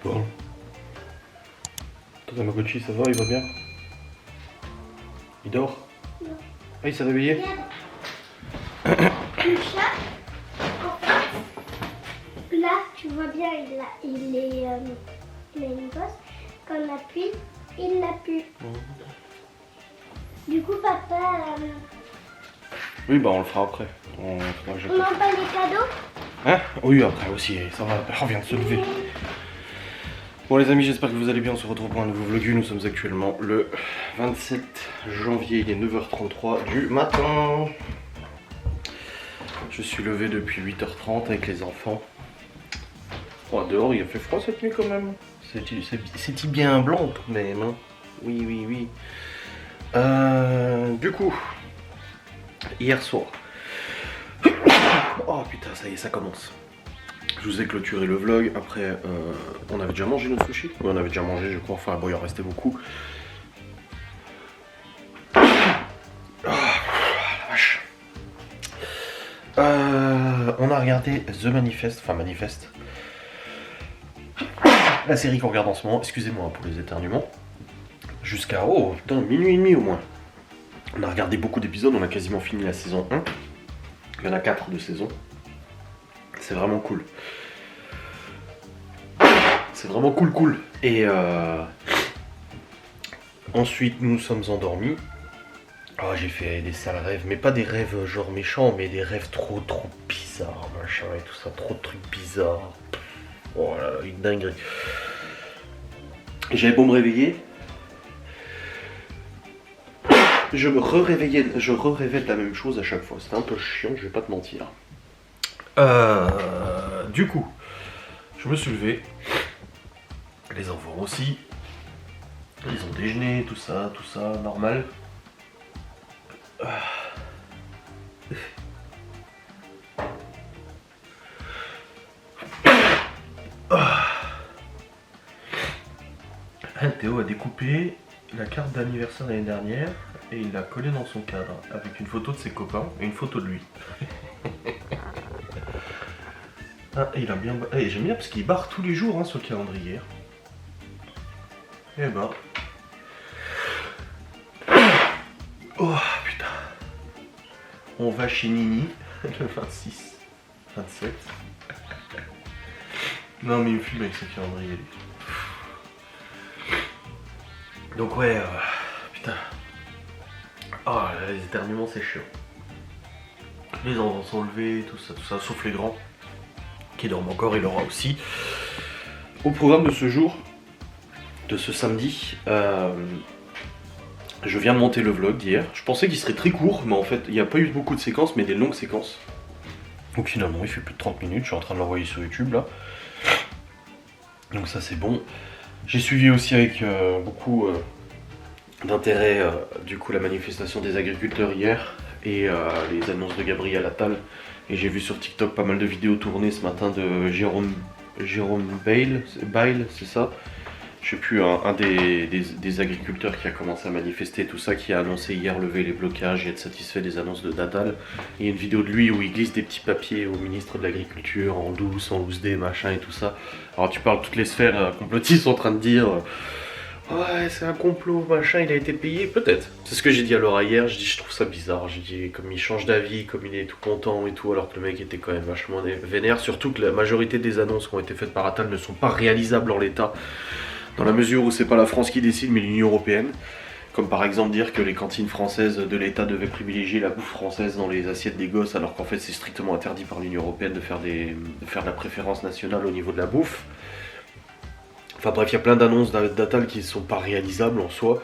parles? Ton Tamagotchi, ça va, il va bien? Il dort? Non. Ah, il s'est réveillé? Le chat, en fait, là, tu vois bien, il a une bosse. Quand on appuie, il l'a plus. Du coup, papa, Oui, bah on le fera après. On on envoie les cadeaux. Hein? Oui, après aussi, ça va, on vient de se lever. Bon les amis, j'espère que vous allez bien, on se retrouve pour un nouveau vlog. Nous sommes actuellement le 27 janvier, il est 9h33 du matin. Je suis levé depuis 8h30 avec les enfants. Oh, dehors il a fait froid cette nuit quand même. C'est bien blanc tout de même. Hein. Oui, oui, oui. Du coup, hier soir. Oh putain, ça y est, ça commence. Je vous ai clôturé le vlog. Après, on avait déjà mangé nos sushis. Oui, on avait déjà mangé, je crois. Enfin, bon, il en restait beaucoup. Oh, la vache. On a regardé The Manifest. Enfin, Manifest. La série qu'on regarde en ce moment. Excusez-moi pour les éternuements. Jusqu'à, oh putain, minuit et demi au moins. On a regardé beaucoup d'épisodes. On a quasiment fini la saison 1. Il y en a 4 de saison. C'est vraiment cool. C'est vraiment cool. Et ensuite, nous nous sommes endormis. Oh, j'ai fait des sales rêves, mais pas des rêves genre méchants, mais des rêves trop bizarres, machin et tout ça, trop de trucs bizarres. Oh là là, une dinguerie. J'avais beau me réveiller, je me re-réveillais, je re-rêvais de la même chose à chaque fois. C'était un peu chiant, je vais pas te mentir. Du coup, je me suis levé. Les enfants aussi. Ils ont déjeuné, tout ça, normal. Théo a découpé la carte d'anniversaire l'année dernière et il l'a collée dans son cadre avec une photo de ses copains et une photo de lui. Ah, il a bien. Eh, j'aime bien parce qu'il barre tous les jours hein, sur le calendrier. Eh ben. Oh putain. On va chez Nini le 26, 27. Non mais il me filme avec ce calendrier. Donc ouais, putain. Oh les éternuements c'est chiant. Les enfants sont levés, tout ça, sauf les grands. Qui dorment encore, il aura aussi. Au programme de ce jour, de ce samedi, je viens de monter le vlog d'hier. Je pensais qu'il serait très court, mais en fait, il n'y a pas eu beaucoup de séquences, mais des longues séquences. Donc finalement, il fait plus de 30 minutes, je suis en train de l'envoyer sur YouTube là. Donc ça c'est bon. J'ai suivi aussi avec beaucoup d'intérêt du coup la manifestation des agriculteurs hier et les annonces de Gabriel Attal. Et j'ai vu sur TikTok pas mal de vidéos tournées ce matin de Jérôme Bail, c'est ça? Je sais plus, un des agriculteurs qui a commencé à manifester tout ça, qui a annoncé hier lever les blocages et être satisfait des annonces de Attal. Il y a une vidéo de lui où il glisse des petits papiers au ministre de l'Agriculture en douce, en loose-dé, machin et tout ça. Alors tu parles, toutes les sphères complotistes sont en train de dire ouais c'est un complot, machin, il a été payé, peut-être. C'est ce que j'ai dit à Laura hier, je trouve ça bizarre, j'ai dit comme il change d'avis, comme il est tout content et tout, alors que le mec était quand même vachement vénère, surtout que la majorité des annonces qui ont été faites par Attal ne sont pas réalisables en l'état. Dans la mesure où c'est pas la France qui décide mais l'Union Européenne, comme par exemple dire que les cantines françaises de l'État devaient privilégier la bouffe française dans les assiettes des gosses alors qu'en fait c'est strictement interdit par l'Union Européenne de faire de la préférence nationale au niveau de la bouffe. Enfin bref, il y a plein d'annonces d'Attal qui ne sont pas réalisables en soi,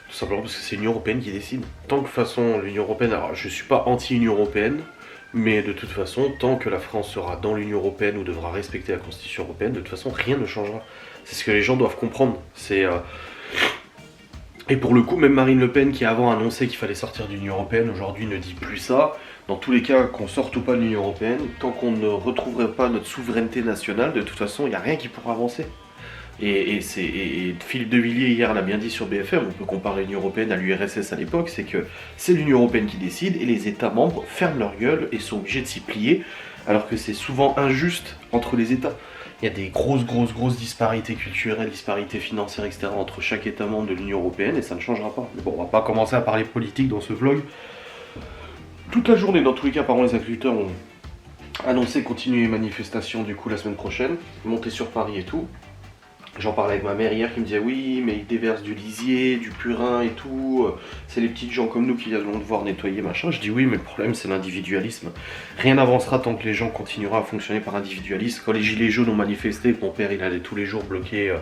tout simplement parce que c'est l'Union Européenne qui décide. Tant que de toute façon l'Union Européenne, alors je suis pas anti-Union Européenne, mais de toute façon, tant que la France sera dans l'Union Européenne ou devra respecter la Constitution Européenne, de toute façon rien ne changera. C'est ce que les gens doivent comprendre. Et pour le coup, même Marine Le Pen, qui avant annonçait qu'il fallait sortir de l'Union Européenne, aujourd'hui ne dit plus ça. Dans tous les cas, qu'on sorte ou pas de l'Union Européenne, tant qu'on ne retrouverait pas notre souveraineté nationale, de toute façon, il n'y a rien qui pourra avancer. Et Philippe de Villiers hier l'a bien dit sur BFM, on peut comparer l'Union Européenne à l'URSS à l'époque, c'est que c'est l'Union Européenne qui décide et les États membres ferment leur gueule et sont obligés de s'y plier, alors que c'est souvent injuste entre les États. Il y a des grosses disparités culturelles, disparités financières, etc. entre chaque État membre de l'Union Européenne et ça ne changera pas. Mais bon, on va pas commencer à parler politique dans ce vlog. Toute la journée, dans tous les cas, par contre, les agriculteurs ont annoncé continuer les manifestations du coup la semaine prochaine, monter sur Paris et tout. J'en parlais avec ma mère hier qui me disait oui mais ils déversent du lisier, du purin et tout, c'est les petites gens comme nous qui allons devoir nettoyer machin. Je dis oui mais le problème c'est l'individualisme. Rien n'avancera tant que les gens continueront à fonctionner par individualisme. Quand les gilets jaunes ont manifesté, mon père il allait tous les jours bloquer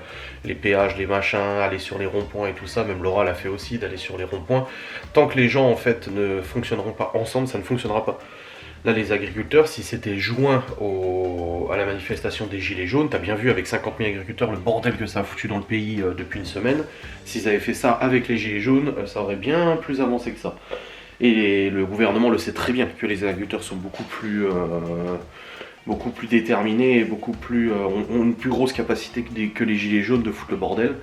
les péages, les machins, aller sur les ronds-points et tout ça, même Laura l'a fait aussi d'aller sur les ronds-points. Tant que les gens en fait ne fonctionneront pas ensemble, ça ne fonctionnera pas. Là, les agriculteurs, si c'était joint à la manifestation des Gilets jaunes, t'as bien vu avec 50 000 agriculteurs le bordel que ça a foutu dans le pays depuis une semaine. S'ils avaient fait ça avec les Gilets jaunes, ça aurait bien plus avancé que ça. Et le gouvernement le sait très bien que les agriculteurs sont beaucoup plus déterminés et ont une plus grosse capacité que les Gilets jaunes de foutre le bordel.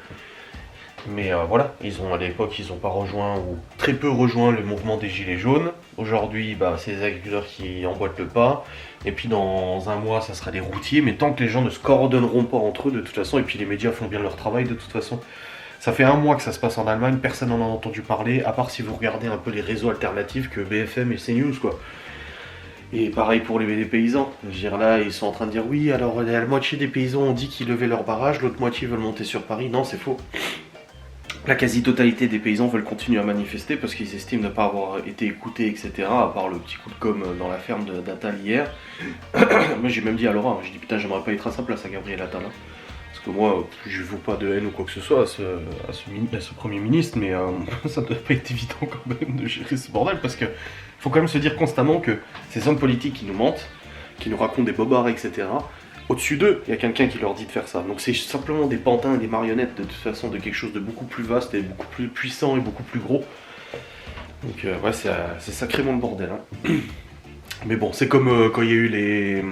Mais voilà, à l'époque, ils n'ont pas rejoint ou très peu rejoint le mouvement des Gilets jaunes. Aujourd'hui, c'est les agriculteurs qui emboîtent le pas. Et puis dans un mois, ça sera les routiers. Mais tant que les gens ne se coordonneront pas entre eux, de toute façon, et puis les médias font bien leur travail, de toute façon. Ça fait un mois que ça se passe en Allemagne, personne n'en a entendu parler, à part si vous regardez un peu les réseaux alternatifs que BFM et CNews, quoi. Et pareil pour les paysans. Je veux dire, là, ils sont en train de dire oui, alors la moitié des paysans ont dit qu'ils levaient leur barrage, l'autre moitié veulent monter sur Paris. Non, c'est faux. La quasi-totalité des paysans veulent continuer à manifester parce qu'ils estiment ne pas avoir été écoutés, etc. À part le petit coup de com' dans la ferme d'Attal hier. Moi j'ai même dit à Laura, j'ai dit putain j'aimerais pas être à sa place à Gabriel Attal. Hein. Parce que moi je ne vaux pas de haine ou quoi que ce soit à ce Premier ministre, mais ça ne doit pas être évident quand même de gérer ce bordel parce que faut quand même se dire constamment que ces hommes politiques qui nous mentent, qui nous racontent des bobards, etc. Au-dessus d'eux, il y a quelqu'un qui leur dit de faire ça. Donc c'est simplement des pantins et des marionnettes de toute façon de quelque chose de beaucoup plus vaste et beaucoup plus puissant et beaucoup plus gros. Donc ouais, c'est sacrément le bordel. Hein. Mais bon, c'est comme quand il y a eu les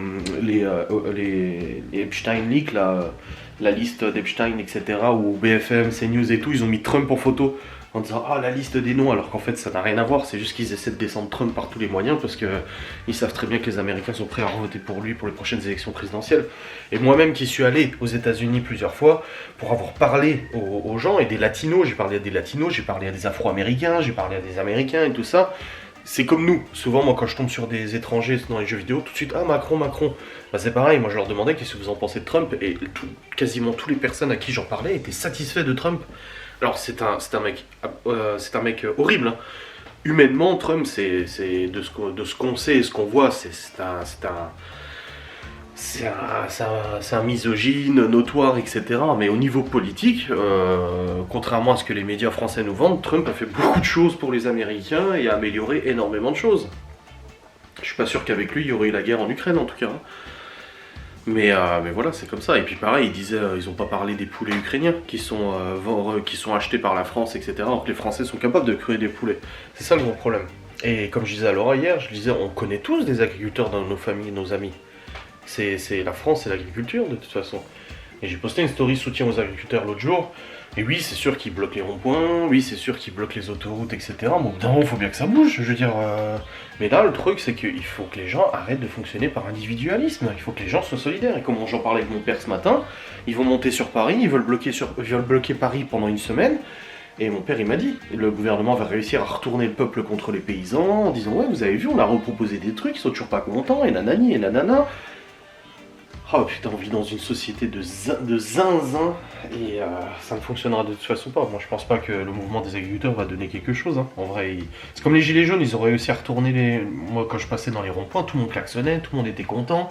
Epstein Leaks, la liste d'Epstein, etc. où BFM, CNews et tout, ils ont mis Trump en photo en disant ah la liste des noms, alors qu'en fait ça n'a rien à voir, c'est juste qu'ils essaient de descendre Trump par tous les moyens parce qu'ils savent très bien que les Américains sont prêts à voter pour lui pour les prochaines élections présidentielles. Et moi-même qui suis allé aux États-Unis plusieurs fois pour avoir parlé aux gens et des latinos, j'ai parlé à des latinos, j'ai parlé à des Afro-Américains, j'ai parlé à des Américains et tout ça. C'est comme nous, souvent moi quand je tombe sur des étrangers dans les jeux vidéo, tout de suite, ah Macron, c'est pareil, moi je leur demandais qu'est-ce que vous en pensez de Trump, et quasiment toutes les personnes à qui j'en parlais étaient satisfaits de Trump. Alors c'est un mec horrible, hein. Humainement Trump c'est de ce qu'on sait et ce qu'on voit, c'est un misogyne notoire, etc. Mais au niveau politique, contrairement à ce que les médias français nous vendent, Trump a fait beaucoup de choses pour les Américains et a amélioré énormément de choses. Je suis pas sûr qu'avec lui, il y aurait eu la guerre en Ukraine en tout cas. Mais voilà, c'est comme ça. Et puis pareil, ils n'ont pas parlé des poulets ukrainiens qui sont achetés par la France, etc. Alors que les Français sont capables de créer des poulets. C'est ça le gros problème. Et comme je disais à Laura hier, on connaît tous des agriculteurs dans nos familles, nos amis. C'est la France, c'est l'agriculture de toute façon. Et j'ai posté une story soutien aux agriculteurs l'autre jour. Et oui, c'est sûr qu'ils bloquent les ronds-points, oui, c'est sûr qu'ils bloquent les autoroutes, etc. Mais au bout d'un moment, il faut bien que ça bouge, je veux dire. Mais là, le truc, c'est qu'il faut que les gens arrêtent de fonctionner par individualisme. Il faut que les gens soient solidaires. Et comme j'en parlais avec mon père ce matin, ils vont monter sur Paris, ils veulent bloquer Paris pendant une semaine. Et mon père, il m'a dit, le gouvernement va réussir à retourner le peuple contre les paysans, en disant, ouais, vous avez vu, on a reproposé des trucs, ils sont toujours pas contents, et nanani, et nanana. Oh putain, on vit dans une société de zinzin et ça ne fonctionnera de toute façon pas. Moi je pense pas que le mouvement des agriculteurs va donner quelque chose. Hein. En vrai, c'est comme les gilets jaunes, ils ont réussi à retourner Moi quand je passais dans les ronds-points, tout le monde klaxonnait, tout le monde était content.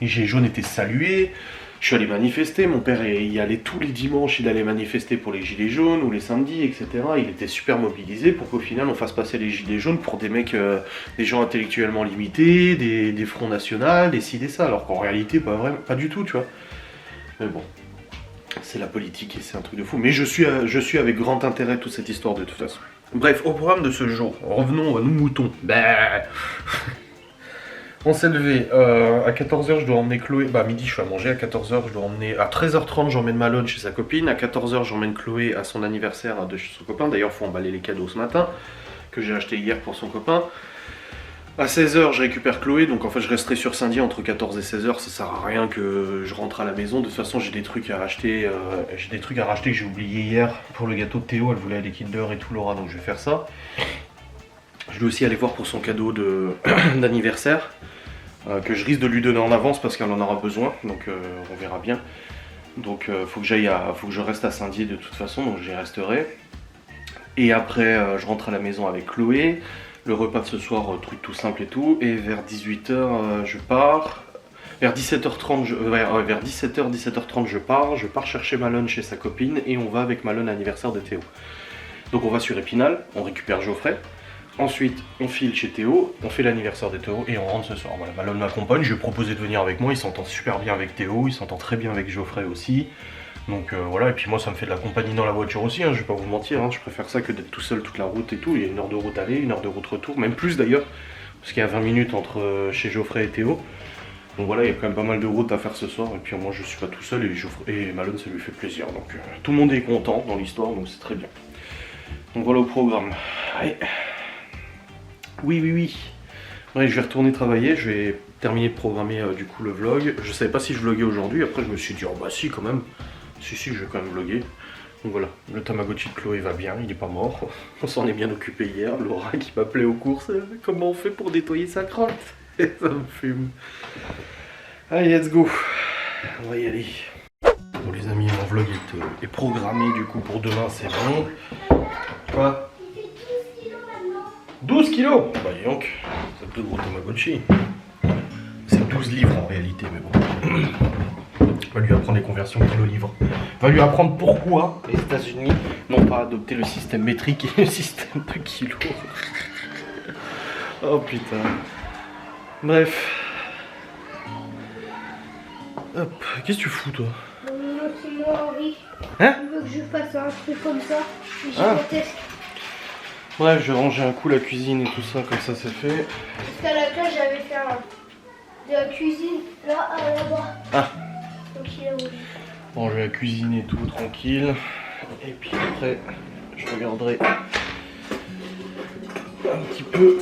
Les gilets jaunes étaient salués. Je suis allé manifester, mon père y allait tous les dimanches, il allait manifester pour les gilets jaunes ou les samedis, etc. Il était super mobilisé pour qu'au final on fasse passer les gilets jaunes pour des mecs, des gens intellectuellement limités, des fronts nationaux, des ci, des ça, alors qu'en réalité pas du tout, tu vois. Mais bon, c'est la politique et c'est un truc de fou. Mais je suis avec grand intérêt toute cette histoire de toute façon. Bref, au programme de ce jour, revenons à nous moutons. On s'est levé, à 14h je dois emmener Chloé, midi je suis à manger, à 14h je dois emmener, à 13h30 j'emmène Malone chez sa copine, à 14h j'emmène Chloé à son anniversaire de chez son copain, d'ailleurs faut emballer les cadeaux ce matin, que j'ai acheté hier pour son copain. À 16h, je récupère Chloé, donc en fait je resterai sur Saint-Dié entre 14 et 16h, ça sert à rien que je rentre à la maison. De toute façon, j'ai des trucs à acheter, que j'ai oublié hier pour le gâteau de Théo. Elle voulait des Kinder et tout, Laura, donc je vais faire ça. Je vais aussi aller voir pour son cadeau d'anniversaire, que je risque de lui donner en avance parce qu'elle en aura besoin, donc on verra bien. Donc faut que je reste à Saint-Dié de toute façon, donc j'y resterai. Et après, je rentre à la maison avec Chloé. Le repas de ce soir, truc tout simple et tout. Et vers 18h, je pars. Vers 17h30, vers 17h, 17h30, je pars. Je pars chercher Malone chez sa copine. Et on va avec Malone à l'anniversaire de Théo. Donc on va sur Épinal, on récupère Geoffrey. Ensuite, on file chez Théo. On fait l'anniversaire de Théo et on rentre ce soir. Voilà, Malone m'accompagne. Je lui ai proposé de venir avec moi. Il s'entend super bien avec Théo. Il s'entend très bien avec Geoffrey aussi. Donc voilà, et puis moi ça me fait de la compagnie dans la voiture aussi, hein, je vais pas vous mentir, hein, je préfère ça que d'être tout seul toute la route et tout. Il y a 1 heure de route aller, 1 heure de route retour, même plus d'ailleurs, parce qu'il y a 20 minutes entre chez Geoffrey et Théo. Donc voilà, il y a quand même pas mal de route à faire ce soir, et puis moi je suis pas tout seul, et Malone ça lui fait plaisir, donc tout le monde est content dans l'histoire, donc c'est très bien. Donc voilà au programme. Allez. Oui. Ouais, je vais retourner travailler, je vais terminer de programmer du coup le vlog. Je savais pas si je vloguais aujourd'hui, après je me suis dit, oh bah si quand même. Si, je vais quand même vlogger. Donc voilà, le Tamagotchi de Chloé va bien, il est pas mort. On s'en est bien occupé hier. Laura qui m'appelait aux courses, comment on fait pour nettoyer sa crotte? Et ça me fume. Allez, let's go. On va y aller. Bon les amis, mon vlog est programmé du coup pour demain, c'est bon. Quoi? Il fait 12 kilos maintenant. 12 kilos? Bah dis donc, c'est le plus gros Tamagotchi. C'est 12 livres en réalité, mais bon. Va lui apprendre les conversions kilo-livre. Va lui apprendre pourquoi les États-Unis n'ont pas adopté le système métrique et le système de kilos. Oh putain. Bref. Hop. Qu'est-ce que tu fous toi? C'est moi, Henri. Hein? Tu veux que je fasse un truc comme ça? C'est Ah. gigantesque. Bref, je vais ranger un coup la cuisine et tout ça, comme ça c'est fait. Parce qu'à la classe, j'avais fait de la cuisine là-bas. Ah. Donc il est où? Bon, je vais cuisiner tout tranquille. Et puis après, je regarderai un petit peu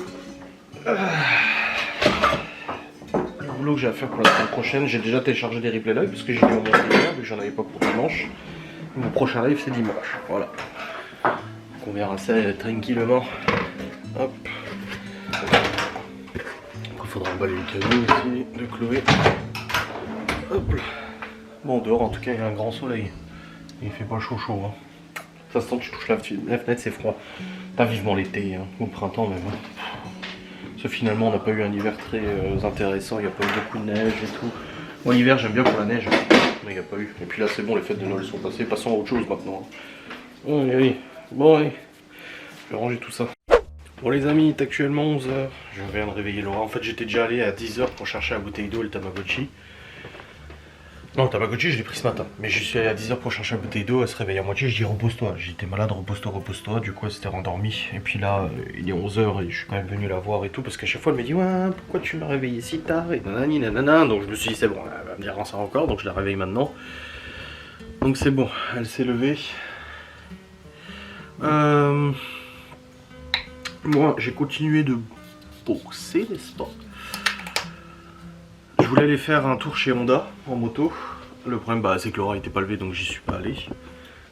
le boulot que j'ai à faire pour la semaine prochaine. J'ai déjà téléchargé des replays live parce que j'ai dû en monter hier, vu que j'en avais pas pour dimanche. Mon prochain live c'est dimanche. Voilà. Donc on verra ça tranquillement. Hop. Donc il faudra emballer le cadeau aussi de Chloé. Hop là. Bon, dehors en tout cas il y a un grand soleil. Il fait pas chaud hein. Ça se sent que tu touches la fenêtre, c'est froid. Pas vivement l'été, hein, ou le printemps même. Parce que finalement on n'a pas eu un hiver très intéressant, il n'y a pas eu beaucoup de neige et tout. Moi l'hiver j'aime bien pour la neige, mais il n'y a pas eu. Et puis là c'est bon, les fêtes de Noël sont passées, passons à autre chose maintenant. Oui. Bon allez, je vais ranger tout ça. Bon les amis, il est actuellement 11h, je viens de réveiller Laura. En fait j'étais déjà allé à 10h pour chercher la bouteille d'eau et le Tamagotchi. Non, le Tamagotchi, je l'ai pris ce matin. Mais je suis allé à 10h pour chercher une bouteille d'eau, elle se réveille à moitié, je dis repose-toi. J'étais malade, repose-toi. Du coup, elle s'était rendormie. Et puis là, il est 11h et je suis quand même venu la voir et tout. Parce qu'à chaque fois, elle me dit, ouais, pourquoi tu m'as réveillé si tard? Et nanani, nanana. Donc je me suis dit, c'est bon, elle va me dire ça encore. Donc je la réveille maintenant. Donc c'est bon, elle s'est levée. Moi, j'ai continué de bosser, n'est-ce pas? Je voulais aller faire un tour chez Honda en moto. Le problème c'est que Laura n'était pas levée donc j'y suis pas allé.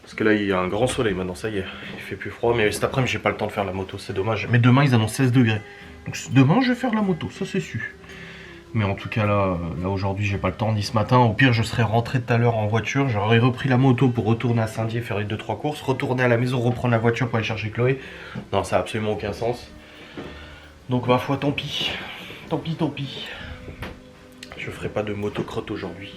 Parce que là il y a un grand soleil maintenant, ça y est, il fait plus froid. Mais cet après-midi j'ai pas le temps de faire la moto, c'est dommage. Mais demain ils annoncent 16 degrés. Donc demain je vais faire la moto, ça c'est sûr. Mais en tout cas là aujourd'hui j'ai pas le temps ni ce matin. Au pire je serais rentré tout à l'heure en voiture. J'aurais repris la moto pour retourner à Saint-Dié faire une 2-3 courses. Retourner à la maison, reprendre la voiture pour aller chercher Chloé. Non, ça a absolument aucun sens. Donc ma foi tant pis. Tant pis. Je ferai pas de motocrotte aujourd'hui.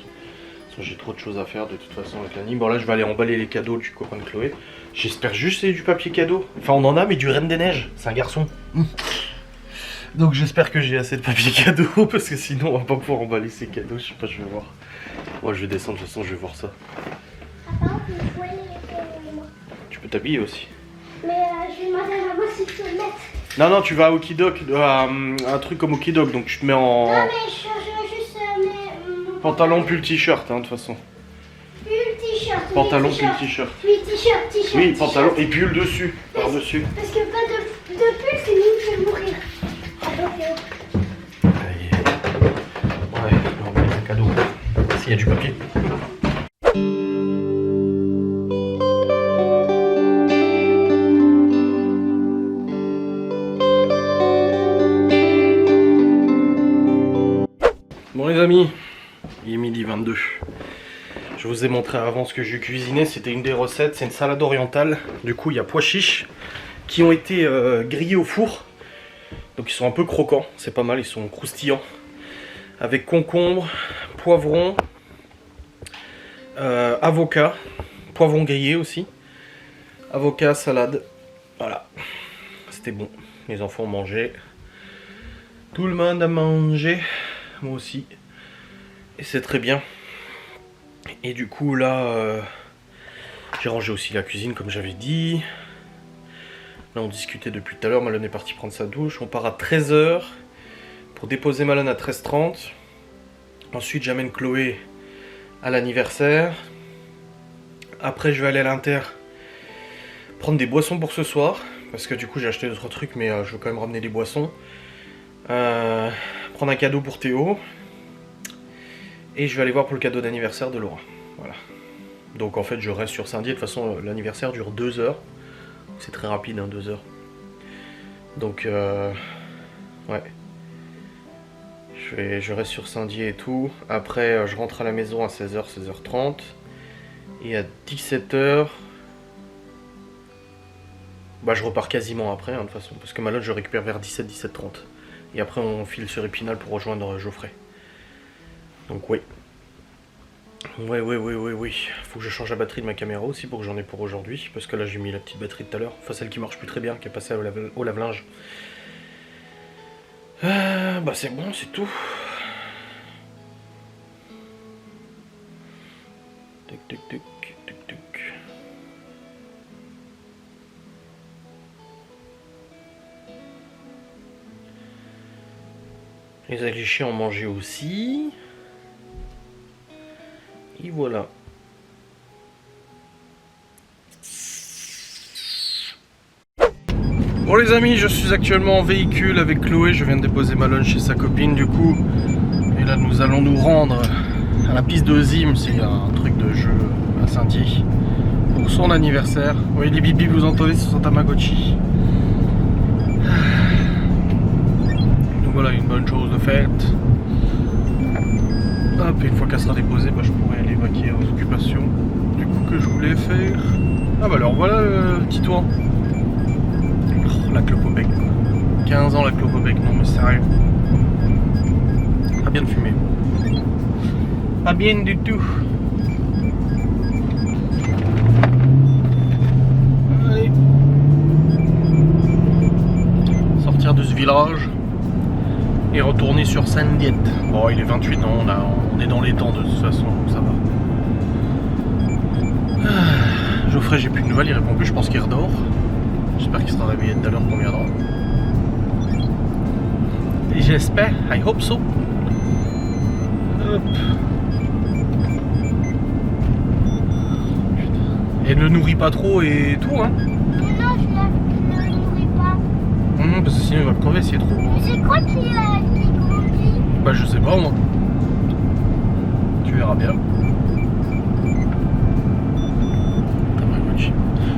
J'ai trop de choses à faire de toute façon avec l'anime. Bon là je vais aller emballer les cadeaux du copain de Chloé. J'espère juste que c'est du papier cadeau. Enfin on en a mais du Reine des Neiges. C'est un garçon. Donc j'espère que j'ai assez de papier cadeau parce que sinon on va pas pouvoir emballer ces cadeaux. Je sais pas, je vais voir. Moi je vais descendre de toute façon, je vais voir ça. Tu peux t'habiller aussi. Mais je vais demander à maman si tu peux le mettre. Non, tu vas à Okidok, un truc comme Okidok, donc tu te mets en... Non mais je change juste mon pantalon puis le t-shirt, hein, de toute façon. Puis le t-shirt. Pantalon puis le t-shirt. Puis t-shirt. Oui, pantalon et pull dessus, par-dessus. Parce que pas de pull, sinon je vais mourir. Attends, Théo. Il y a du papier. Bon les amis, il est midi 22. Je vous ai montré avant ce que j'ai cuisiné, c'était une des recettes, c'est une salade orientale. Du coup il y a pois chiches qui ont été grillés au four. Donc ils sont un peu croquants, c'est pas mal, ils sont croustillants. Avec concombre, poivron, avocat, poivron grillé aussi. Avocat, salade, voilà. C'était bon, les enfants ont mangé. Tout le monde a mangé, moi aussi. Et c'est très bien. Et du coup là, j'ai rangé aussi la cuisine comme j'avais dit. Là on discutait depuis tout à l'heure, Malone est parti prendre sa douche. On part à 13 h pour déposer Malone à 13h30. Ensuite j'amène Chloé à l'anniversaire. Après je vais aller à l'Inter prendre des boissons pour ce soir. Parce que du coup j'ai acheté d'autres trucs mais je veux quand même ramener des boissons. Prendre un cadeau pour Théo. Et je vais aller voir pour le cadeau d'anniversaire de Laura. Voilà. Donc en fait je reste sur Saint-Dié. De toute façon l'anniversaire dure 2 heures. C'est très rapide, hein, 2 heures. Donc ouais. Je reste sur Saint-Dié et tout. Après je rentre à la maison à 16 h, 16h30. Et à 17 h, bah je repars quasiment après, hein, de toute façon. Parce que Malone je récupère vers 17, 17h30. Et après on file sur Épinal pour rejoindre Geoffrey. Donc oui. Oui. Faut que je change la batterie de ma caméra aussi pour que j'en ai pour aujourd'hui. Parce que là j'ai mis la petite batterie de tout à l'heure. Enfin celle qui marche plus très bien, qui est passée au lave-linge. Bah c'est bon, c'est tout. Tic. Les alléchés ont mangé aussi. Et voilà. Bon les amis, je suis actuellement en véhicule avec Chloé. Je viens de déposer Malone chez sa copine du coup. Et là nous allons nous rendre à la piste de Zim. C'est un truc de jeu à Saint-Dié. Pour son anniversaire. Oui les bibis, vous entendez, ce sont Tamagotchi. Donc voilà, une bonne chose de faite. Hop, et une fois qu'elle sera déposée, bah, je pourrai aller vaquer aux occupations du coup que je voulais faire. Ah bah alors voilà le petit toit. Oh, la clope au bec. 15 ans la clope au bec, non mais sérieux. Pas bien de fumer. Pas bien du tout. Allez. Sortir de ce village. Et retourner sur Saint-Dié. Bon, il est 28 ans, on est dans les temps de toute façon, donc ça va. Geoffrey, j'ai plus de nouvelles, il répond plus, je pense qu'il redort. J'espère qu'il sera réveillé tout à l'heure qu'on viendra. Et j'espère, I hope so. Hop. Et ne le nourris pas trop et tout, hein. Non, je ne le nourris pas. Parce que sinon il va crever s'il est trop. Mais c'est quoi qui grandit? Bah je sais pas moi. Tu verras bien.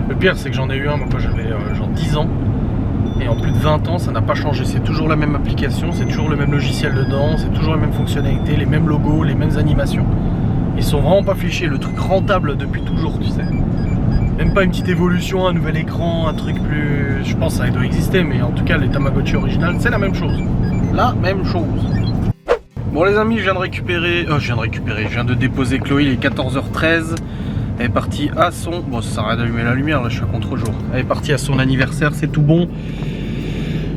Le pire c'est que j'en ai eu un moi quand j'avais genre 10 ans. Et en plus de 20 ans ça n'a pas changé. C'est toujours la même application, c'est toujours le même logiciel dedans, c'est toujours les mêmes fonctionnalités, les mêmes logos, les mêmes animations. Ils sont vraiment pas fichés, le truc rentable depuis toujours tu sais. Même pas une petite évolution, un nouvel écran, un truc plus... Je pense que ça doit exister, mais en tout cas les Tamagotchi originales c'est la même chose. La même chose. Bon les amis, je viens de déposer Chloé, il est 14h13. Elle est partie à son... Bon ça sert à rien d'allumer la lumière, là je suis à contre-jour. Elle est partie à son anniversaire, c'est tout bon.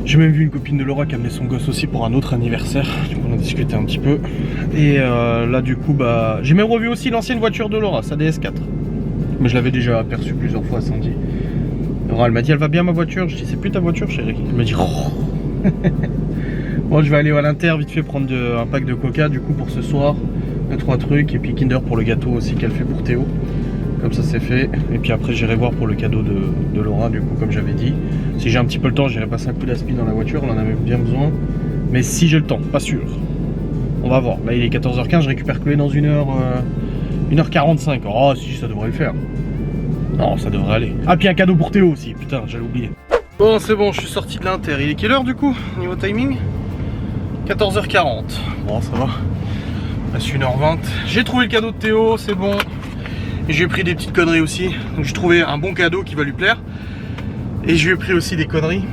J'ai même vu une copine de Laura qui a amené son gosse aussi pour un autre anniversaire. Du coup on a discuté un petit peu. Et là du coup bah... J'ai même revu aussi l'ancienne voiture de Laura, sa DS4. Mais je l'avais déjà aperçue plusieurs fois à Saint-Dié. Laura elle m'a dit elle va bien ma voiture. Je dis c'est plus ta voiture chérie. Elle m'a dit oh. Bon je vais aller à l'Inter vite fait prendre un pack de coca du coup pour ce soir. 2-3 trucs et puis Kinder pour le gâteau aussi qu'elle fait pour Théo. Comme ça c'est fait. Et puis après j'irai voir pour le cadeau de Laura du coup comme j'avais dit. Si j'ai un petit peu le temps j'irai passer un coup d'aspi dans la voiture. On en avait bien besoin. Mais si j'ai le temps, pas sûr. On va voir. Là il est 14h15, je récupère Chloé dans 1h45. Oh si, ça devrait le faire. Non, ça devrait aller. Ah, puis un cadeau pour Théo aussi, putain, j'allais oublier. Bon, c'est bon, je suis sorti de l'Inter. Il est quelle heure du coup, niveau timing? 14h40. Bon, ça va. Là, c'est 1h20. J'ai trouvé le cadeau de Théo, c'est bon. Et j'ai pris des petites conneries aussi. Donc j'ai trouvé un bon cadeau qui va lui plaire. Et je lui ai pris aussi des conneries.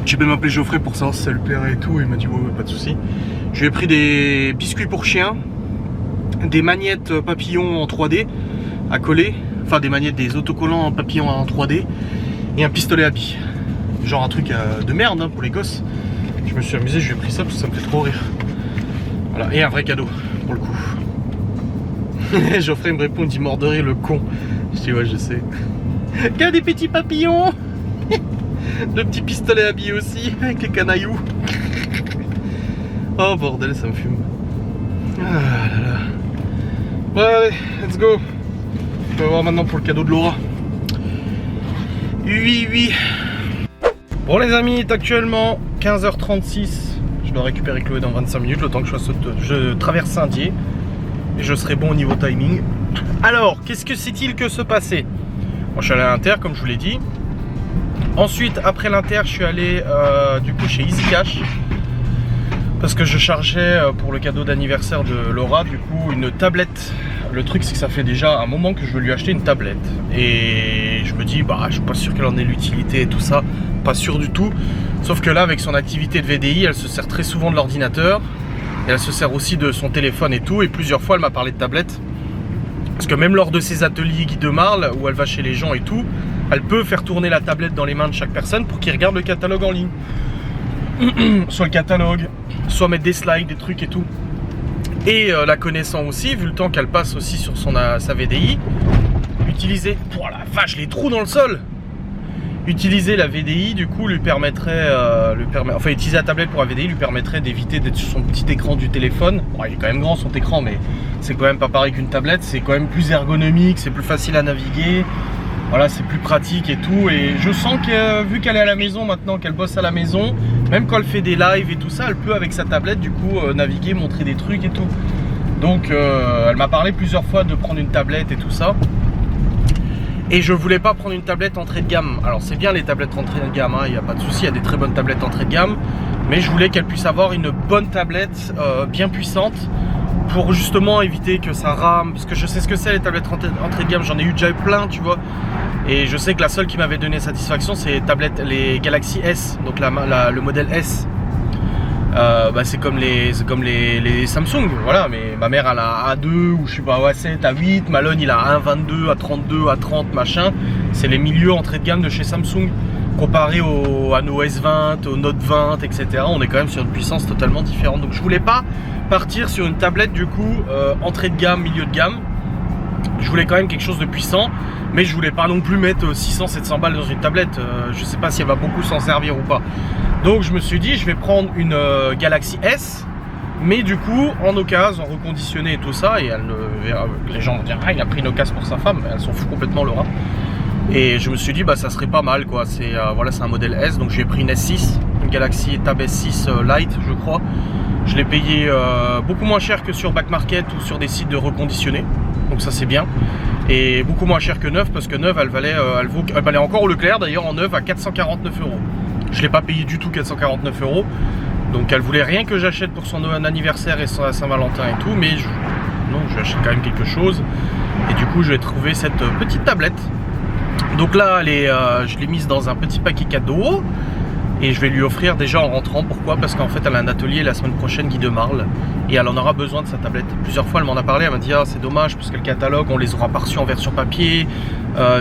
J'ai même appelé Geoffrey pour savoir si ça lui plairait et tout. Il m'a dit ouais, pas de soucis. Je lui ai pris des biscuits pour chien, des magnettes papillons en 3D à coller. Enfin des magnettes, des autocollants en papillons en 3D. Et un pistolet à billes. Genre un truc de merde hein, pour les gosses. Je me suis amusé, je lui ai pris ça parce que ça me fait trop rire. Voilà, et un vrai cadeau pour le coup. Geoffrey me répond, il dit mort de rire le con. Je dis ouais je sais. Qu'il y a des petits papillons. Le petit pistolet à billes aussi, avec les canailloux. Oh bordel, ça me fume. Ah là là. Bon allez, let's go. On va voir maintenant pour le cadeau de Laura. Oui. Bon les amis, il est actuellement 15h36. Je dois récupérer Chloé dans 25 minutes, le temps que je traverse Saint-Dié. Et je serai bon au niveau timing. Alors, qu'est-ce que c'est-il que se passait? Moi je suis allé à l'Inter comme je vous l'ai dit. Ensuite, après l'Inter, je suis allé du coup chez Easy Cash. Parce que je chargeais pour le cadeau d'anniversaire de Laura, du coup, une tablette. Le truc, c'est que ça fait déjà un moment que je veux lui acheter une tablette. Et je me dis, bah, je suis pas sûr qu'elle en ait l'utilité et tout ça. Pas sûr du tout. Sauf que là, avec son activité de VDI, elle se sert très souvent de l'ordinateur. Et elle se sert aussi de son téléphone et tout. Et plusieurs fois, elle m'a parlé de tablette. Parce que même lors de ses ateliers Guy de Marle, où elle va chez les gens et tout, elle peut faire tourner la tablette dans les mains de chaque personne pour qu'ils regardent le catalogue en ligne. Soit le catalogue, soit mettre des slides, des trucs et tout. Et la connaissant aussi, vu le temps qu'elle passe aussi sur sa VDI, utiliser... Oh la vache, les trous dans le sol! Utiliser la VDI, du coup, lui permettrait... Enfin, utiliser la tablette pour la VDI lui permettrait d'éviter d'être sur son petit écran du téléphone. Bon, il est quand même grand son écran, mais c'est quand même pas pareil qu'une tablette. C'est quand même plus ergonomique, c'est plus facile à naviguer. Voilà, c'est plus pratique et tout. Et je sens que, vu qu'elle est à la maison maintenant, qu'elle bosse à la maison, même quand elle fait des lives et tout ça, elle peut avec sa tablette du coup naviguer, montrer des trucs et tout. Donc elle m'a parlé plusieurs fois de prendre une tablette et tout ça. Et je voulais pas prendre une tablette entrée de gamme. Alors c'est bien les tablettes entrée de gamme, il n'y a pas de souci, il y a des très bonnes tablettes entrée de gamme. Mais je voulais qu'elle puisse avoir une bonne tablette bien puissante pour justement éviter que ça rame. Parce que je sais ce que c'est les tablettes entrée de gamme, j'en ai eu déjà plein, tu vois. Et je sais que la seule qui m'avait donné satisfaction, c'est les Galaxy S, donc le modèle S. Bah c'est comme les Samsung, voilà, mais ma mère elle a A2 ou je sais pas, A7, A8, Malone il a A22, A32, A30 machin, c'est les milieux entrée de gamme de chez Samsung, comparé à nos S20, au Note 20, etc. On est quand même sur une puissance totalement différente, donc je voulais pas partir sur une tablette du coup entrée de gamme, milieu de gamme. Je voulais quand même quelque chose de puissant, mais je voulais pas non plus mettre 600-700 balles dans une tablette. Je sais pas si elle va beaucoup s'en servir ou pas. Donc je me suis dit, je vais prendre une Galaxy S, mais du coup en occasion, en reconditionné et tout ça. Et les gens vont dire, ah, il a pris une occasion pour sa femme, elle s'en fout complètement Laura. Et je me suis dit, bah ça serait pas mal quoi. C'est voilà, c'est un modèle S, donc j'ai pris une S6, une Galaxy Tab S6 Lite, je crois. Je l'ai payé beaucoup moins cher que sur Back Market ou sur des sites de reconditionnés. Donc ça c'est bien. Et beaucoup moins cher que neuf, parce que neuf elle valait encore au Leclerc d'ailleurs en neuf à 449 €. Je l'ai pas payé du tout 449 €. Donc elle voulait rien que j'achète pour son anniversaire et sa Saint-Valentin et tout. Mais non, je vais acheter quand même quelque chose. Et du coup je vais trouver cette petite tablette. Donc là je l'ai mise dans un petit paquet cadeau. Et je vais lui offrir déjà en rentrant. Pourquoi? Parce qu'en fait elle a un atelier la semaine prochaine, Guy de Marle, et elle en aura besoin de sa tablette. Plusieurs fois elle m'en a parlé, elle m'a dit ah c'est dommage parce que le catalogue on les aura pas reçus en version papier,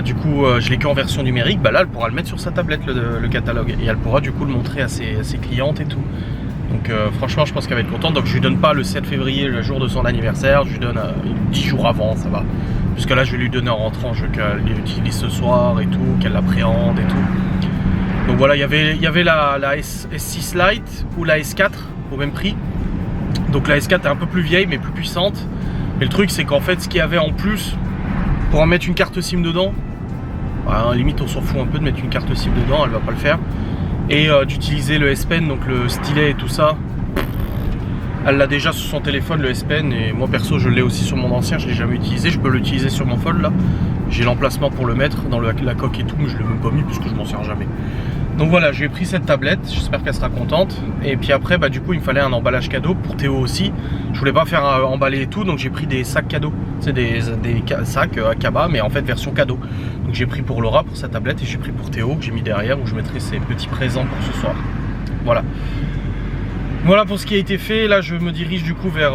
du coup je l'ai qu'en version numérique. Bah là elle pourra le mettre sur sa tablette le catalogue, et elle pourra du coup le montrer à ses clientes et tout. Donc franchement je pense qu'elle va être contente. Donc je lui donne pas le 7 février, le jour de son anniversaire, je lui donne 10 jours avant, ça va. Puisque là je vais lui donner en rentrant, je veux qu'elle l'utilise ce soir et tout, qu'elle l'appréhende et tout. Donc voilà, il y avait la S6 Lite ou la S4 au même prix. Donc la S4 est un peu plus vieille mais plus puissante. Mais le truc c'est qu'en fait ce qu'il y avait en plus, pour en mettre une carte SIM dedans, bah, limite on s'en fout un peu de mettre une carte SIM dedans, elle va pas le faire. Et d'utiliser le S Pen, donc le stylet et tout ça. Elle l'a déjà sur son téléphone, le S Pen, et moi perso je l'ai aussi sur mon ancien, je l'ai jamais utilisé, je peux l'utiliser sur mon Fold là. J'ai l'emplacement pour le mettre dans la coque et tout, mais je l'ai même pas mis puisque je m'en sers jamais. Donc voilà, j'ai pris cette tablette, j'espère qu'elle sera contente. Et puis après, bah du coup il me fallait un emballage cadeau pour Théo aussi. Je voulais pas faire emballer et tout, donc j'ai pris des sacs cadeaux. C'est des sacs Akaba, mais en fait version cadeau. Donc j'ai pris pour Laura pour sa tablette et j'ai pris pour Théo que j'ai mis derrière où je mettrai ses petits présents pour ce soir. Voilà. Voilà pour ce qui a été fait. Là je me dirige du coup vers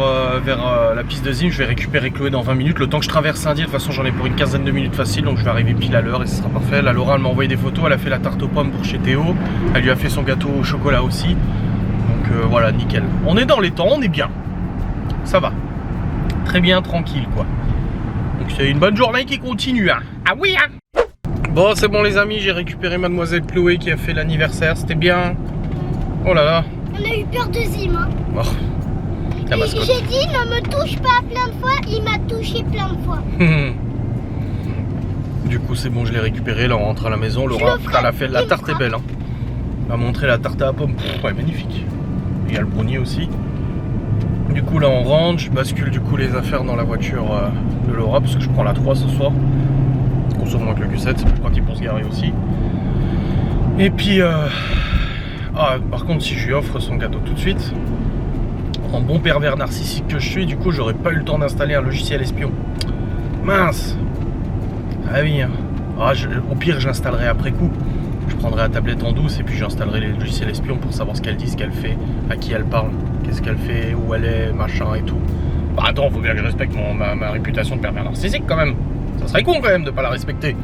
la piste de Zim. Je vais récupérer Chloé dans 20 minutes. Le temps que je traverse Saint-Dié, de toute façon j'en ai pour une quinzaine de minutes facile. Donc je vais arriver pile à l'heure et ce sera parfait. Là Laura elle m'a envoyé des photos. Elle a fait la tarte aux pommes pour chez Théo. Elle lui a fait son gâteau au chocolat aussi. Donc voilà, nickel. On est dans les temps, on est bien. Ça va. Très bien, tranquille quoi. Donc c'est une bonne journée qui continue hein. Ah oui hein. Bon c'est bon les amis, j'ai récupéré mademoiselle Chloé qui a fait l'anniversaire. C'était bien. Oh là là. On a eu peur de Zim. Hein. Oh, la mascotte. J'ai dit ne me touche pas plein de fois, il m'a touché plein de fois. Du coup c'est bon, je l'ai récupéré, là on rentre à la maison. Laura, elle a fait la tarte est belle hein. Elle m'a montré la tarte à la pomme, ouais magnifique. Et il y a le brownie aussi. Du coup là on rentre, je bascule du coup les affaires dans la voiture de Laura parce que je prends la 3 ce soir. Je consomme moins que le Q7, c'est plus pratique pour se garer aussi. Et puis ah, par contre si je lui offre son gâteau tout de suite, en bon pervers narcissique que je suis, du coup j'aurais pas eu le temps d'installer un logiciel espion. Mince. Ah oui hein. Ah, au pire je l'installerai après coup. Je prendrai la tablette en douce et puis j'installerai les logiciels espions pour savoir ce qu'elle dit, ce qu'elle fait, à qui elle parle, qu'est-ce qu'elle fait, où elle est, machin et tout. Bah attends, faut bien que je respecte ma réputation de pervers narcissique quand même. Ça serait con quand même de pas la respecter.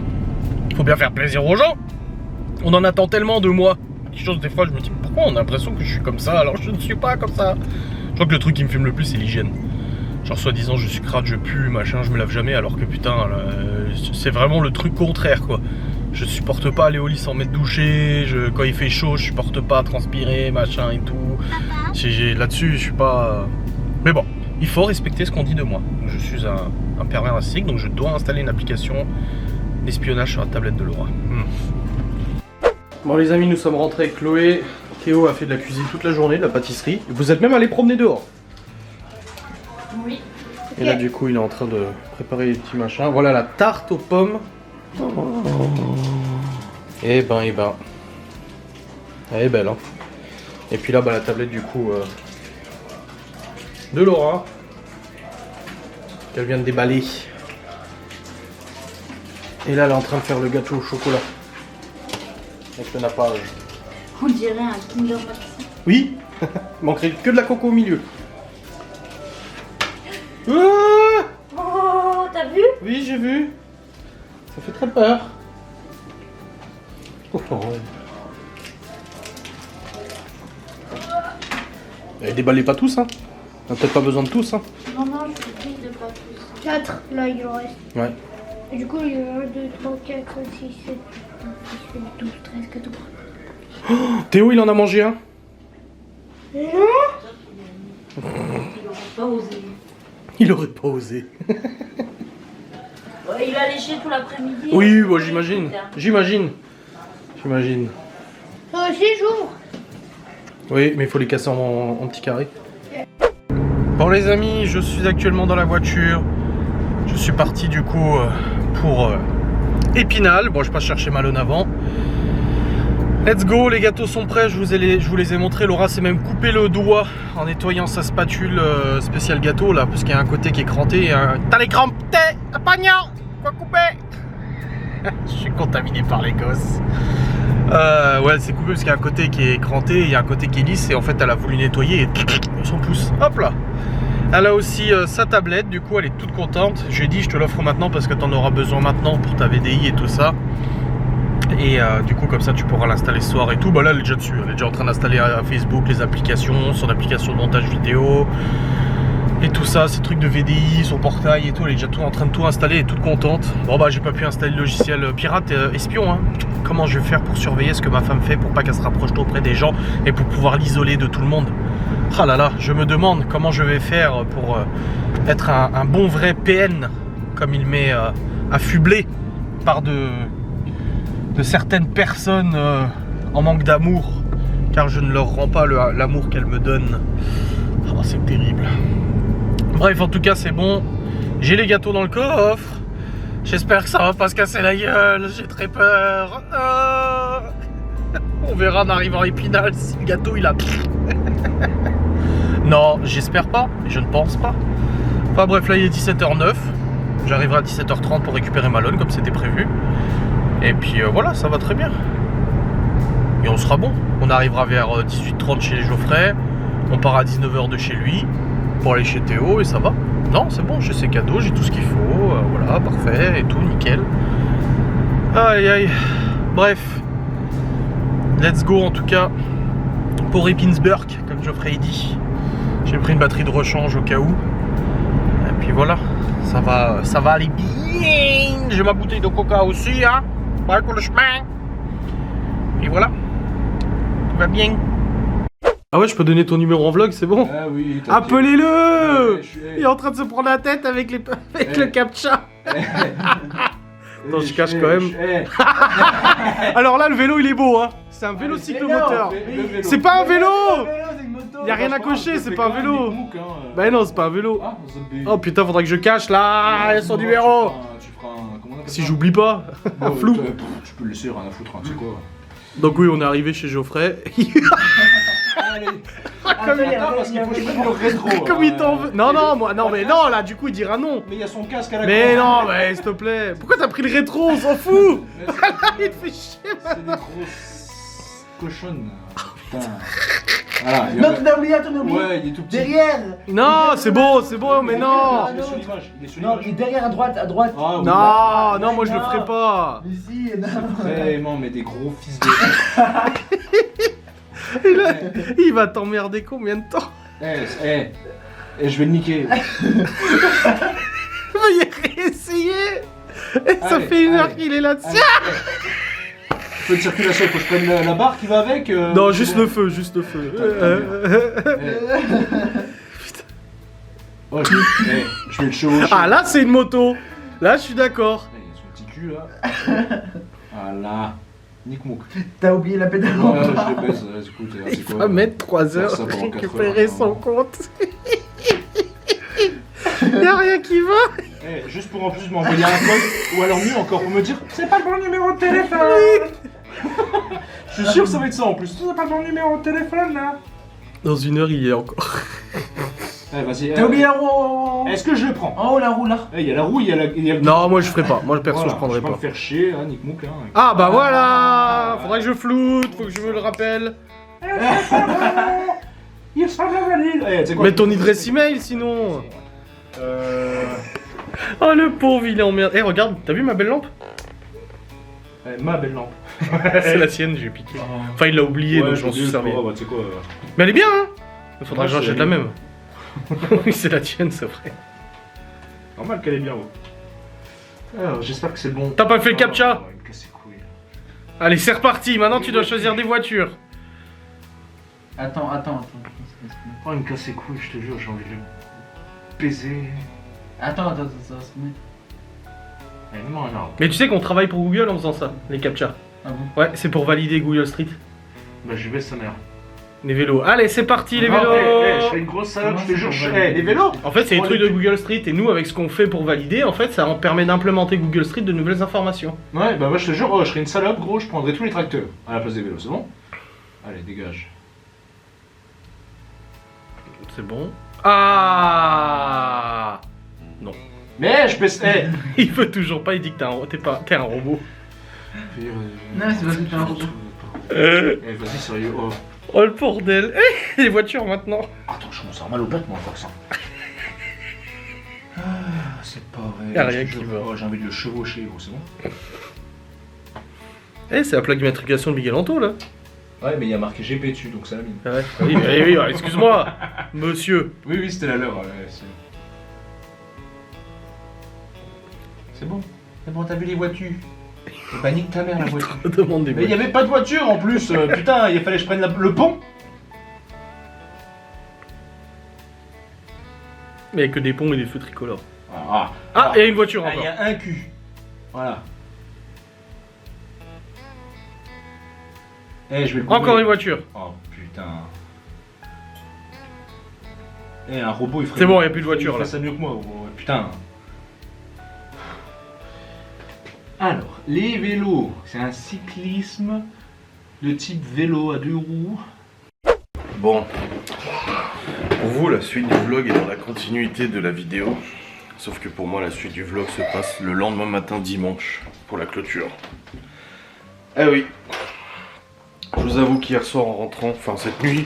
Faut bien faire plaisir aux gens. On en attend tellement de moi. Quelque chose des fois je me dis pourquoi on a l'impression que je suis comme ça alors je ne suis pas comme ça. Je crois que le truc qui me fume le plus c'est l'hygiène. Genre soi-disant je suis crade, je pue, machin, je me lave jamais alors que putain c'est vraiment le truc contraire quoi. Je supporte pas aller au lit sans m'être douché, quand il fait chaud je supporte pas transpirer, machin et tout. Là-dessus je suis pas... Mais bon, il faut respecter ce qu'on dit de moi. Je suis un pervers narcissique donc je dois installer une application d'espionnage sur la tablette de Laura. Bon les amis, nous sommes rentrés avec Chloé. Théo a fait de la cuisine toute la journée, de la pâtisserie. Vous êtes même allé promener dehors. Oui. Et là du coup il est en train de préparer les petits machins. Voilà la tarte aux pommes. Et ben elle est belle hein. Et puis là bah, la tablette du coup de Laura qu'elle vient de déballer. Et là elle est en train de faire le gâteau au chocolat avec le nappage. On dirait un Kinder Maxi. Oui. Manquerait que de la coco au milieu. Ah Oh, t'as vu? oui j'ai vu. Ça fait très peur. Oh, ouais. Déballez pas tous hein. On a peut-être pas besoin de tous hein. Non, non, je suis triste de pas tous. 4, là il en reste. Ouais. Et du coup il y a 1, 2, 3, 4, 5, 6, 7, 8, 12, 13, 14. Oh, Théo il en a mangé un. Il n'aurait pas osé. Il aurait pas osé. Ouais, il a léché tout l'après-midi. Oui, bah, j'imagine. J'imagine. Ça aussi j'ouvre. Oui, mais il faut les casser en petits carrés. Bon les amis, je suis actuellement dans la voiture. Je suis parti du coup pour Épinal. Bon, je passe chercher Malone avant. Let's go, les gâteaux sont prêts, je vous les ai montrés. Laura s'est même coupé le doigt en nettoyant sa spatule spéciale gâteau là, parce qu'il y a un côté qui est cranté. T'as les crampes, t'es pagnon, quoi couper. Je suis contaminé par les gosses. Ouais, elle s'est coupée parce qu'il y a un côté qui est cranté, il y a un côté qui est lisse et en fait elle a voulu nettoyer et son pouce, hop là. Elle a aussi sa tablette, du coup elle est toute contente. Je lui ai dit je te l'offre maintenant parce que t'en auras besoin maintenant pour ta VDI et tout ça. Et du coup comme ça tu pourras l'installer ce soir et tout. Bah là elle est déjà dessus, elle est déjà en train d'installer à Facebook les applications, son application de montage vidéo et tout ça, ces trucs de VDI, son portail et tout, elle est déjà tout en train de tout installer, elle est toute contente. Bon bah j'ai pas pu installer le logiciel pirate espion hein. Comment je vais faire pour surveiller ce que ma femme fait pour pas qu'elle se rapproche trop près des gens et pour pouvoir l'isoler de tout le monde. Ah là là, je me demande comment je vais faire pour être un bon vrai PN comme il m'est affublé par de certaines personnes en manque d'amour, car je ne leur rends pas l'amour qu'elles me donnent. Oh, c'est terrible. Bref, en tout cas, c'est bon. J'ai les gâteaux dans le coffre. J'espère que ça va pas se casser la gueule. J'ai très peur. On verra en arrivant à Épinal si le gâteau il a... Non, j'espère pas. Je ne pense pas. Enfin bref, là il est 17h09. J'arriverai à 17h30 pour récupérer Malone comme c'était prévu. Et puis voilà, ça va très bien. Et on sera bon. On arrivera vers 18h30 chez les Geoffrey. On part à 19h de chez lui pour aller chez Théo et ça va. Non, c'est bon, j'ai ses cadeaux, j'ai tout ce qu'il faut. Voilà, parfait et tout, nickel. Aïe aïe. Bref. Let's go en tout cas pour Epinsburg, comme Geoffrey dit. J'ai pris une batterie de rechange au cas où. Et puis voilà, ça va aller bien. J'ai ma bouteille de coca aussi, hein. Pas pour le chemin. Et voilà, tout va bien. Ah ouais, je peux donner ton numéro en vlog, c'est bon? Ah oui, appelez-le. Ouais, Il est en train de se prendre la tête avec le captcha. Attends, je cache quand même. Alors là, le vélo, il est beau, hein. C'est un vélo cyclomoteur. C'est pas un vélo. Y a rien à cocher, c'est pas un vélo. Bah non, c'est pas un vélo. Oh putain, faudra que je cache là, son numéro. Si j'oublie pas, un flou. Tu peux le laisser, rien à foutre, tu sais quoi. Donc oui, on est arrivé chez Geoffrey. Comme il t'en veut. Non, non, moi, non, mais non, là, du coup, il dira non. Mais il y a son casque à la con. Mais non, mais s'il te plaît. Pourquoi t'as pris le rétro? On s'en fout. Il te fait chier, C'est des grosses cochonnes. Putain. Voilà. Non, tu l'as oublié, tu l'as oublié. Ouais, il est tout petit. Derrière. Non, c'est bon, mais non. Il est sur l'image. Il est sur Non, l'image. il est derrière à droite, à droite. Ah, oui. Non, non, moi je le ferai pas. Ici, non. Vraiment, mais des gros fils de. Il va t'emmerder combien de temps? Je vais le niquer. Il a réessayé. Et ça Allez, fait 1 heure allez. qu'il est là-dessus. Feu de circulation, faut que je prenne la barre qui va avec. Non, juste le feu, juste le feu. Oh, je vais le chevaucher. Ah là, c'est une moto. Là, je suis d'accord. Il y a son petit cul là. Voilà. Nick Mouk. T'as oublié la pédale. Ouais, je le baisse, écoute, c'est Il quoi va mettre 3 heures Ça à pendant 4 récupérer heures, son hein. compte. Y'a rien qui va. Juste pour en plus m'envoyer un code, ou alors mieux encore pour me dire c'est pas le bon numéro de téléphone. Je suis sûr que ça va être ça en plus. C'est pas le bon numéro de téléphone là. Dans 1 heure, il y est encore. Vas-y. T'as oublié la roue. Est-ce que je le prends? En haut, la roue là. Il y a la roue, il y a le. Non, moi je ferai pas. Moi perso, Voilà, je prendrai vais pas. me faire chier, hein, Nick Mouk. Hein. Ah bah voilà. Faudrait que je floute, faut que je me le rappelle. Il sera pas valide. Tu sais quoi? Mets ton adresse email sinon. Oh le pauvre, il est en merde. Eh regarde, t'as vu ma belle lampe? Ma belle lampe. C'est la sienne, j'ai piqué. Enfin, il l'a oublié, donc je m'en suis servi. Tu sais quoi? Mais elle est bien, hein. Il faudra Ouais, que j'achète c'est la la même. Oui, c'est la tienne, c'est vrai. Normal qu'elle est bien, alors, j'espère que c'est bon. T'as pas fait le captcha? Il me casse les couilles. Allez, c'est reparti. Maintenant, tu dois choisir des voitures. Attends. Oh, il me casse les couilles, je te jure, j'ai envie de le baiser. Attends, ça va se mettre. Non. Mais tu sais qu'on travaille pour Google en faisant ça, les captcha. Ah bon? Ouais, c'est pour valider Google Street. Bah, je baisse sa mère. Les vélos. Allez, c'est parti, les Non, vélos. je fais une grosse salope, je te jure. valider. Les vélos. En fait, c'est les Oh, trucs les de Google Street. Et nous, avec ce qu'on fait pour valider, en fait, ça en permet d'implémenter Google Street de nouvelles informations. Ouais, bah, moi, je te jure, je serais une salope, gros, je prendrais tous les tracteurs à la place des vélos, c'est bon? Allez, dégage. C'est bon. Ah. Non. Mais je baisse. Il veut toujours pas, il dit que t'es un robot. Non, c'est pas tout un robot. Vas-y, sérieux. Oh. Oh le bordel. Les voitures maintenant. Attends, je commence à avoir mal au pète, moi, à faire ça. C'est pas vrai. Y'a rien qui va. Oh, j'ai envie de le chevaucher, gros, c'est bon? C'est la plaque d'immatriculation de Miguel Anto là. Ouais, mais il y a marqué GP dessus, donc ça la mine. Ah ouais. Oui, excuse-moi, monsieur. Oui, c'était la leur. C'est bon. C'est bon, t'as vu les voitures? Eh bah, nique ta mère, la voiture. Demande des Mais il n'y voitures. avait pas de voiture en plus. Putain, il fallait que je prenne le pont. Mais il y a que des ponts et des feux tricolores. Ah, Ah, il y a une voiture il y encore. a un cul. Voilà. Je vais le couper. Encore une voiture. Oh putain. Et un robot, il ferait. C'est bon, y a plus de voiture, il là. fait ça mieux que moi, gros. Putain. Alors, les vélos, c'est un cyclisme de type vélo à 2 roues. Bon, pour vous, la suite du vlog est dans la continuité de la vidéo. Sauf que pour moi, la suite du vlog se passe le lendemain matin, dimanche, pour la clôture. Eh oui. Je vous avoue qu'hier soir, en rentrant, enfin cette nuit,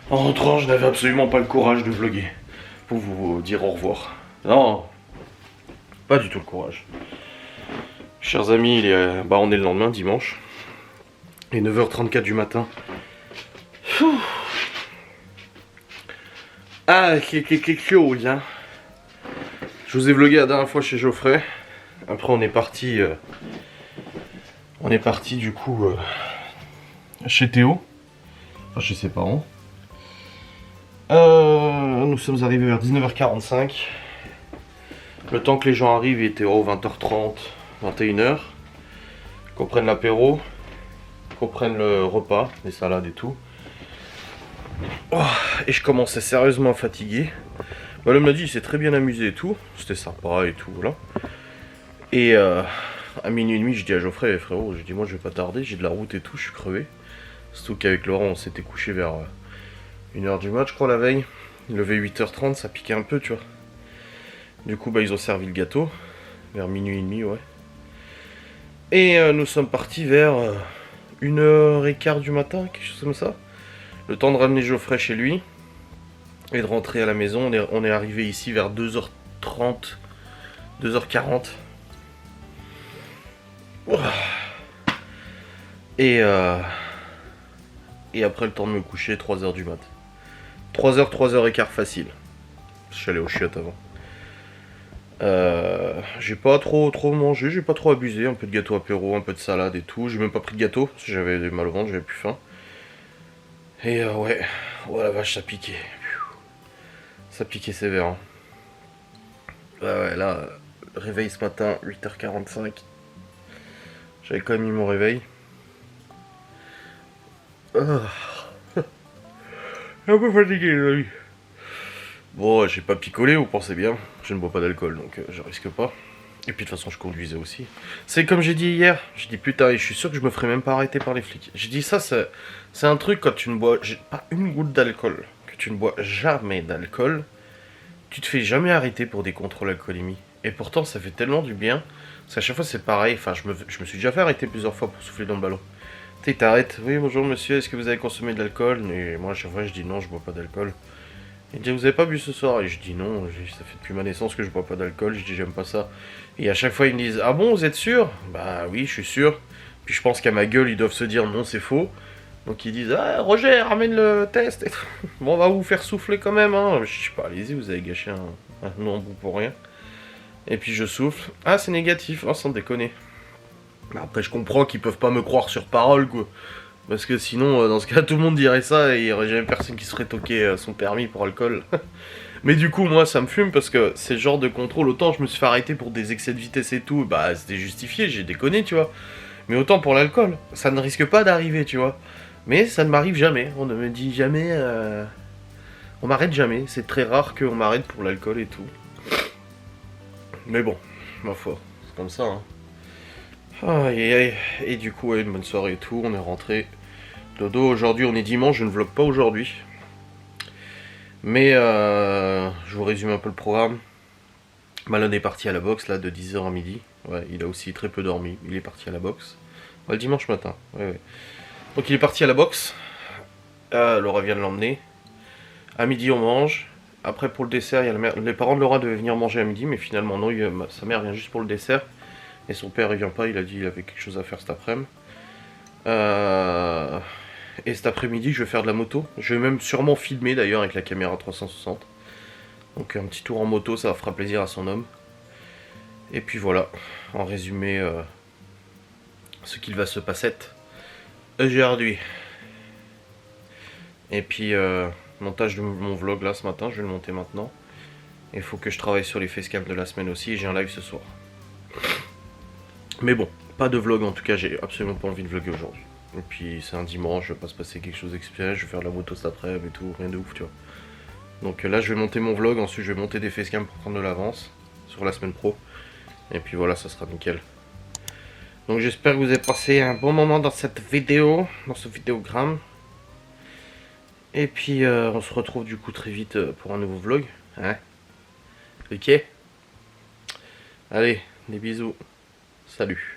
en rentrant, je n'avais absolument pas le courage de vlogger. Pour vous dire au revoir. Non, pas du tout le courage. Chers amis, on est le lendemain, dimanche. Et 9h34 du matin. Ah, quelque chose, hein. Je vous ai vlogué la dernière fois chez Geoffrey. Après, on est parti du coup chez Théo. Enfin, chez ses parents. Nous sommes arrivés vers 19h45. Le temps que les gens arrivent, il était 20h30, 21h. Qu'on prenne l'apéro, qu'on prenne le repas, les salades et tout. Oh, et je commençais sérieusement fatigué. L'homme m'a dit, il s'est très bien amusé et tout. C'était sympa et tout, voilà. Et à minuit et demi, je dis à Geoffrey, frérot, je dis moi je vais pas tarder, j'ai de la route et tout, je suis crevé. Surtout qu'avec Laurent, on s'était couché vers 1h du mat, je crois, la veille. Il levait 8h30, ça piquait un peu, tu vois. Du coup, ils ont servi le gâteau, vers minuit et demi, ouais. Et nous sommes partis vers 1h15 du matin, quelque chose comme ça. Le temps de ramener Geoffrey chez lui et de rentrer à la maison. On est arrivé ici vers 2h30, 2h40. Et après le temps de me coucher, 3h du mat. 3h, 3h15 facile. Je suis allé au chiottes avant. J'ai pas trop mangé, j'ai pas trop abusé. Un peu de gâteau apéro, un peu de salade et tout. J'ai même pas pris de gâteau parce que j'avais mal au ventre, j'avais plus faim. Et ouais, oh la vache, ça piquait. Ça piquait sévère. Hein. Ouais, là, réveil ce matin, 8h45. J'avais quand même mis mon réveil. Un peu fatigué, les amis. Bon, j'ai pas picolé, vous pensez bien. Je ne bois pas d'alcool, donc je risque pas. Et puis de toute façon, je conduisais aussi. C'est comme j'ai dit hier. J'ai dit putain, je suis sûr que je me ferai même pas arrêter par les flics. J'ai dit ça, c'est un truc quand tu ne bois pas une goutte d'alcool, que tu ne bois jamais d'alcool, tu te fais jamais arrêter pour des contrôles alcoolémie. Et pourtant, ça fait tellement du bien. Parce qu'à chaque fois, c'est pareil. Enfin, je me suis déjà fait arrêter plusieurs fois pour souffler dans le ballon. Tu sais, t'arrêtes. Oui, bonjour monsieur, est-ce que vous avez consommé de l'alcool? Et moi, à chaque fois, je dis non, je bois pas d'alcool. Il dit, vous avez pas bu ce soir? Et je dis non, ça fait depuis ma naissance que je bois pas d'alcool. Je dis, j'aime pas ça. Et à chaque fois, ils me disent, ah bon, vous êtes sûr? Bah oui, je suis sûr. Puis je pense qu'à ma gueule, ils doivent se dire, non, c'est faux. Donc ils disent, ah Roger, ramène le test. Bon, on va vous faire souffler quand même, hein. Je sais pas, allez-y, vous avez gâché un embout pour rien. Et puis je souffle. Ah, c'est négatif, oh, sans déconner. Après, je comprends qu'ils peuvent pas me croire sur parole, quoi. Parce que sinon, dans ce cas, tout le monde dirait ça et il y aurait jamais personne qui se ferait toquer son permis pour alcool. Mais du coup, moi, ça me fume parce que c'est le genre de contrôle. Autant je me suis fait arrêter pour des excès de vitesse et tout, bah c'était justifié, j'ai déconné, tu vois. Mais autant pour l'alcool, ça ne risque pas d'arriver, tu vois. Mais ça ne m'arrive jamais. On ne me dit jamais. On m'arrête jamais. C'est très rare qu'on m'arrête pour l'alcool et tout. Mais bon, ma foi, c'est comme ça, hein. Et du coup, ouais, une bonne soirée et tout, on est rentré. Dodo, aujourd'hui on est dimanche, je ne vlog pas aujourd'hui. Mais je vous résume un peu le programme. Malone est parti à la boxe là de 10h à midi. Ouais, il a aussi très peu dormi, il est parti à la boxe. Ouais, le dimanche matin, ouais. Donc il est parti à la boxe. Laura vient de l'emmener. À midi on mange. Après pour le dessert, il y a les parents de Laura devaient venir manger à midi, mais finalement non, sa mère vient juste pour le dessert. Et son père il vient pas, il a dit qu'il avait quelque chose à faire cet après-midi. Et cet après-midi je vais faire de la moto. Je vais même sûrement filmer d'ailleurs avec la caméra 360. Donc un petit tour en moto, ça fera plaisir à son homme. Et puis voilà, en résumé, ce qu'il va se passer aujourd'hui. Et puis montage de mon vlog là ce matin, je vais le monter maintenant. Il faut que je travaille sur les facecam de la semaine aussi et j'ai un live ce soir. Mais bon, pas de vlog en tout cas, j'ai absolument pas envie de vlogger aujourd'hui. Et puis c'est un dimanche, je vais pas se passer quelque chose d'exceptionnel, je vais faire de la moto cet après-midi et tout, rien de ouf tu vois. Donc là, je vais monter mon vlog. Ensuite, je vais monter des facecam pour prendre de l'avance sur la semaine pro. Et puis voilà, ça sera nickel. Donc j'espère que vous avez passé un bon moment dans cette vidéo, dans ce vidéogramme. Et puis on se retrouve du coup très vite pour un nouveau vlog. Hein? Ok? Allez, des bisous. Salut.